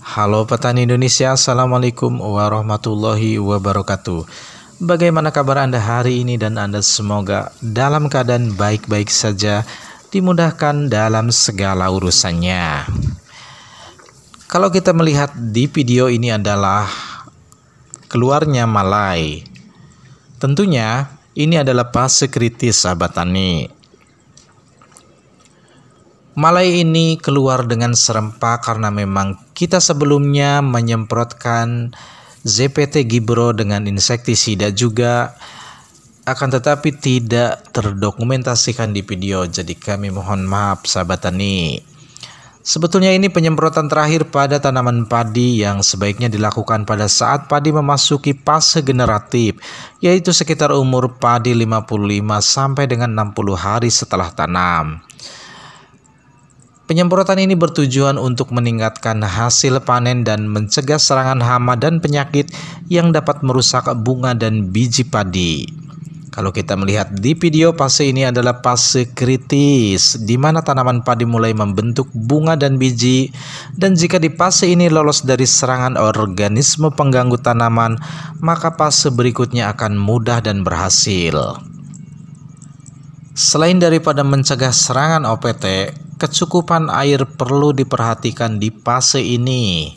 Halo petani Indonesia, Assalamualaikum warahmatullahi wabarakatuh. Bagaimana kabar Anda hari ini dan Anda semoga dalam keadaan baik-baik saja, dimudahkan dalam segala urusannya. Kalau kita melihat di video ini adalah keluarnya malai. Tentunya ini adalah fase kritis sahabat tani. Malai ini keluar dengan serempak karena memang kita sebelumnya menyemprotkan ZPT Gibro dengan insektisida juga, akan tetapi tidak terdokumentasikan di video, jadi kami mohon maaf sahabat tani. Sebetulnya ini penyemprotan terakhir pada tanaman padi yang sebaiknya dilakukan pada saat padi memasuki fase generatif, yaitu sekitar umur padi 55 sampai dengan 60 hari setelah tanam. Penyemprotan ini bertujuan untuk meningkatkan hasil panen dan mencegah serangan hama dan penyakit yang dapat merusak bunga dan biji padi. Kalau kita melihat di video, fase ini adalah fase kritis di mana tanaman padi mulai membentuk bunga dan biji, dan jika di fase ini lolos dari serangan organisme pengganggu tanaman, maka fase berikutnya akan mudah dan berhasil. Selain daripada mencegah serangan OPT, kecukupan air perlu diperhatikan di fase ini.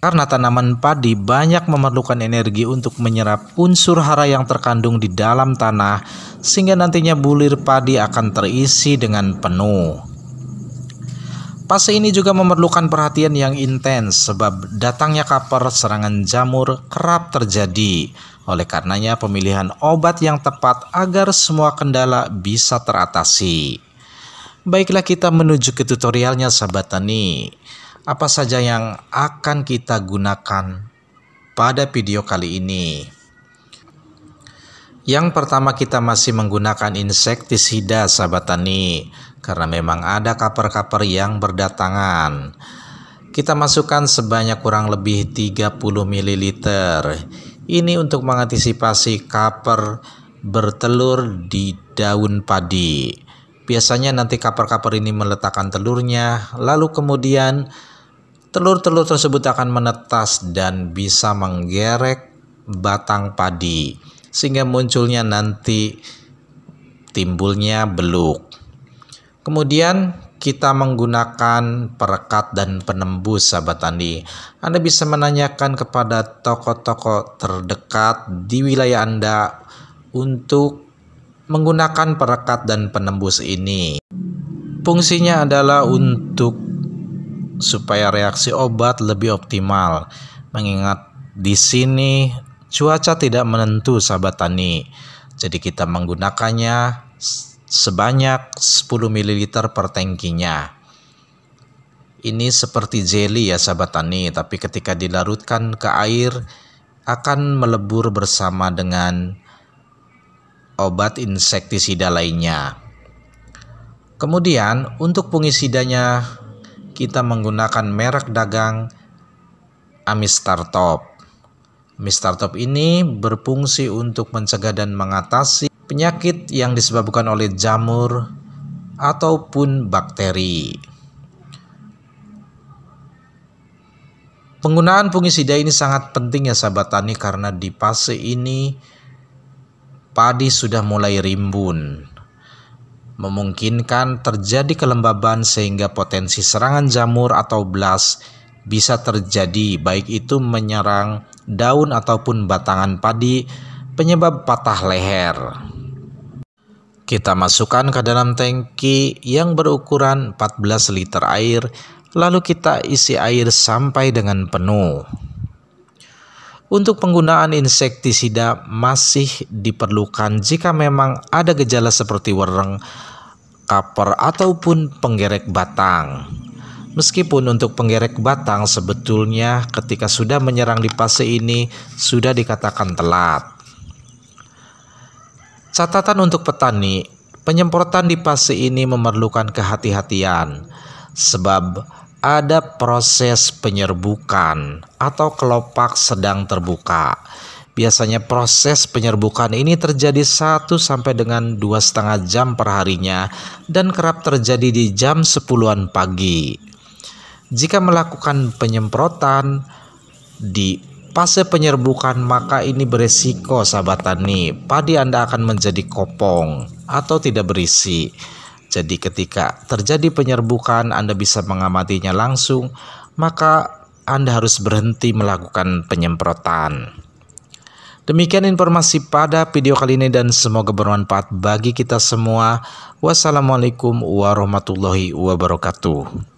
Karena tanaman padi banyak memerlukan energi untuk menyerap unsur hara yang terkandung di dalam tanah, sehingga nantinya bulir padi akan terisi dengan penuh. Fase ini juga memerlukan perhatian yang intens sebab datangnya kaper serangan jamur kerap terjadi. Oleh karenanya pemilihan obat yang tepat agar semua kendala bisa teratasi. Baiklah, kita menuju ke tutorialnya sahabat tani. Apa saja yang akan kita gunakan pada video kali ini? Yang pertama, kita masih menggunakan insektisida sahabat tani, karena memang ada kaper-kaper yang berdatangan. Kita masukkan sebanyak kurang lebih 30 ml. Ini untuk mengantisipasi kaper bertelur di daun padi. Biasanya nanti kaper-kaper ini meletakkan telurnya, lalu kemudian telur-telur tersebut akan menetas dan bisa menggerek batang padi, sehingga munculnya nanti timbulnya beluk. Kemudian kita menggunakan perekat dan penembus sahabat tani. Anda bisa menanyakan kepada toko-toko terdekat di wilayah Anda untuk menggunakan perekat dan penembus ini. Fungsinya adalah untuk supaya reaksi obat lebih optimal, mengingat di sini cuaca tidak menentu sahabat tani. Jadi kita menggunakannya sebanyak 10 ml per tangkinya. Ini seperti jelly ya sahabat tani, tapi ketika dilarutkan ke air akan melebur bersama dengan obat insektisida lainnya. Kemudian untuk fungisidanya kita menggunakan merek dagang Amistartop. Amistartop ini berfungsi untuk mencegah dan mengatasi penyakit yang disebabkan oleh jamur ataupun bakteri. Penggunaan fungisida ini sangat penting ya sahabat tani, karena di fase ini padi sudah mulai rimbun, memungkinkan terjadi kelembaban sehingga potensi serangan jamur atau blast bisa terjadi, baik itu menyerang daun ataupun batangan padi, penyebab patah leher. Kita masukkan ke dalam tangki yang berukuran 14 liter air, lalu kita isi air sampai dengan penuh. Untuk penggunaan insektisida masih diperlukan jika memang ada gejala seperti wereng, kaper, ataupun penggerek batang. Meskipun untuk penggerek batang sebetulnya ketika sudah menyerang di fase ini sudah dikatakan telat. Catatan untuk petani, penyemprotan di fase ini memerlukan kehati-hatian sebab ada proses penyerbukan atau kelopak sedang terbuka. Biasanya proses penyerbukan ini terjadi 1 sampai dengan 2,5 jam per harinya dan kerap terjadi di jam 10-an pagi. Jika melakukan penyemprotan di fase penyerbukan, maka ini beresiko sahabat tani, padi Anda akan menjadi kopong atau tidak berisi. Jadi ketika terjadi penyerbukan Anda bisa mengamatinya langsung, maka Anda harus berhenti melakukan penyemprotan. Demikian informasi pada video kali ini dan semoga bermanfaat bagi kita semua. Wassalamualaikum warahmatullahi wabarakatuh.